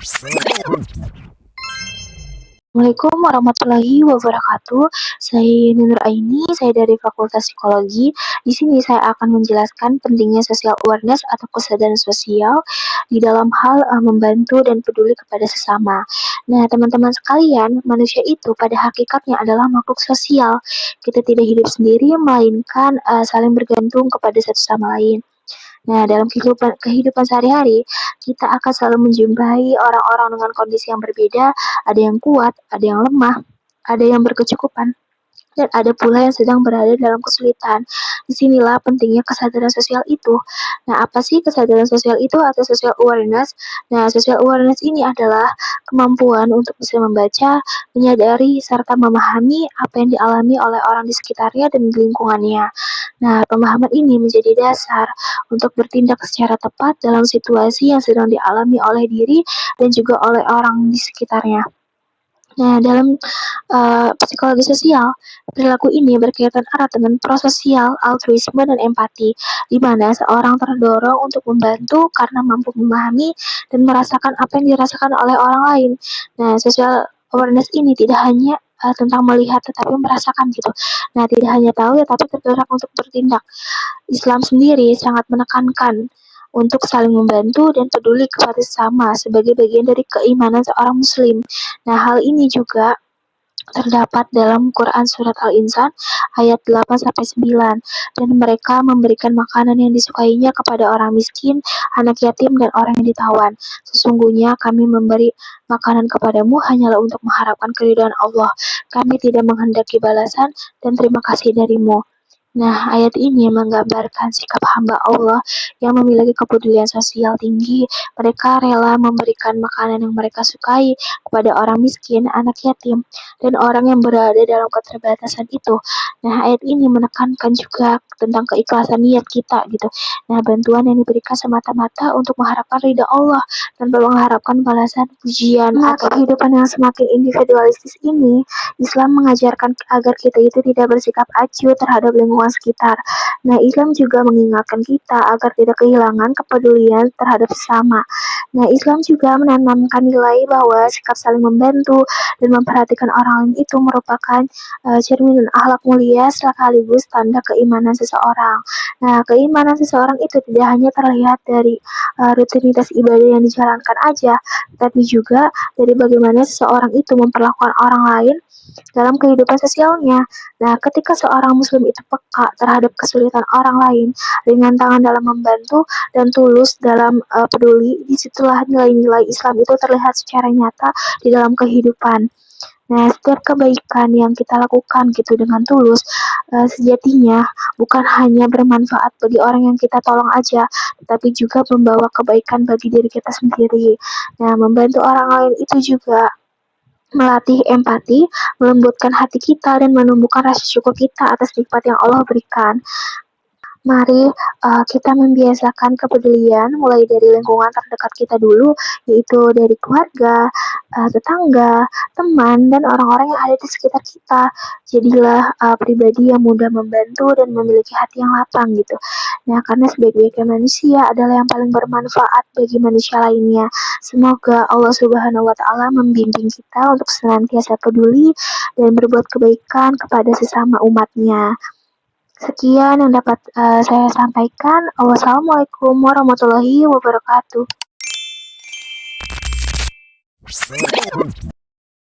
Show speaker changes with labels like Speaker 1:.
Speaker 1: Assalamualaikum warahmatullahi wabarakatuh. Saya Nur Aini, saya dari Fakultas Psikologi. Di sini saya akan menjelaskan pentingnya social awareness atau kesadaran sosial di dalam hal membantu dan peduli kepada sesama. Nah, teman-teman sekalian, manusia itu pada hakikatnya adalah makhluk sosial. Kita tidak hidup sendiri, melainkan saling bergantung kepada satu sama lain. Nah, dalam kehidupan sehari-hari, kita akan selalu menjumpai orang-orang dengan kondisi yang berbeda, ada yang kuat, ada yang lemah, ada yang berkecukupan, dan ada pula yang sedang berada dalam kesulitan. Disinilah pentingnya kesadaran sosial itu. Nah, apa sih kesadaran sosial itu atau social awareness? Nah, social awareness ini adalah kemampuan untuk bisa membaca, menyadari, serta memahami apa yang dialami oleh orang di sekitarnya dan di lingkungannya. Nah, pemahaman ini menjadi dasar untuk bertindak secara tepat dalam situasi yang sedang dialami oleh diri dan juga oleh orang di sekitarnya. Nah, dalam psikologi sosial, perilaku ini berkaitan erat dengan prososial, altruisme, dan empati, di mana seorang terdorong untuk membantu karena mampu memahami dan merasakan apa yang dirasakan oleh orang lain. Nah, social awareness ini tidak hanya tentang melihat tetapi merasakan gitu. Nah, tidak hanya tahu tetapi tergerak untuk bertindak. Islam sendiri sangat menekankan untuk saling membantu dan peduli kepada sesama sebagai bagian dari keimanan seorang muslim. Nah, hal ini juga terdapat dalam Quran Surat Al-Insan ayat 8-9, dan mereka memberikan makanan yang disukainya kepada orang miskin, anak yatim, dan orang yang ditawan. Sesungguhnya kami memberi makanan kepadamu hanyalah untuk mengharapkan keridhaan Allah. Kami tidak menghendaki balasan dan terima kasih darimu. Nah, ayat ini menggambarkan sikap hamba Allah yang memiliki kepedulian sosial tinggi. Mereka rela memberikan makanan yang mereka sukai kepada orang miskin, anak yatim, dan orang yang berada dalam keterbatasan itu. Nah, ayat ini menekankan juga tentang keikhlasan niat kita gitu. Nah, bantuan yang diberikan semata-mata untuk mengharapkan ridha Allah tanpa mengharapkan balasan pujian atau kehidupan yang semakin individualistis ini. Islam mengajarkan agar kita itu tidak bersikap acuh terhadap lingkungan sekitar. Nah, Islam juga mengingatkan kita agar tidak kehilangan kepedulian terhadap sesama. Nah, Islam juga menanamkan nilai bahwa sikap saling membantu dan memperhatikan orang lain itu merupakan cerminan akhlak mulia sekaligus tanda keimanan seseorang. Nah, keimanan seseorang itu tidak hanya terlihat dari rutinitas ibadah yang dijalankan aja, tapi juga dari bagaimana seseorang itu memperlakukan orang lain dalam kehidupan sosialnya. Nah, ketika seorang muslim itu peka terhadap kesulitan orang lain, ringan tangan dalam membantu, dan tulus dalam peduli, disitulah nilai-nilai Islam itu terlihat secara nyata di dalam kehidupan. Nah, setiap kebaikan yang kita lakukan gitu dengan tulus, sejatinya bukan hanya bermanfaat bagi orang yang kita tolong aja, tetapi juga membawa kebaikan bagi diri kita sendiri. Nah, membantu orang lain itu juga melatih empati, melembutkan hati kita, dan menumbuhkan rasa syukur kita atas nikmat yang Allah berikan. Mari kita membiasakan kepedulian mulai dari lingkungan terdekat kita dulu, yaitu dari keluarga, tetangga, teman, dan orang-orang yang ada di sekitar kita. Jadilah pribadi yang mudah membantu dan memiliki hati yang lapang gitu. Nah, karena sebaik-baiknya manusia adalah yang paling bermanfaat bagi manusia lainnya. Semoga Allah Subhanahu wa Ta'ala membimbing kita untuk senantiasa peduli dan berbuat kebaikan kepada sesama umatnya. Sekian yang dapat saya sampaikan. Wassalamualaikum warahmatullahi wabarakatuh.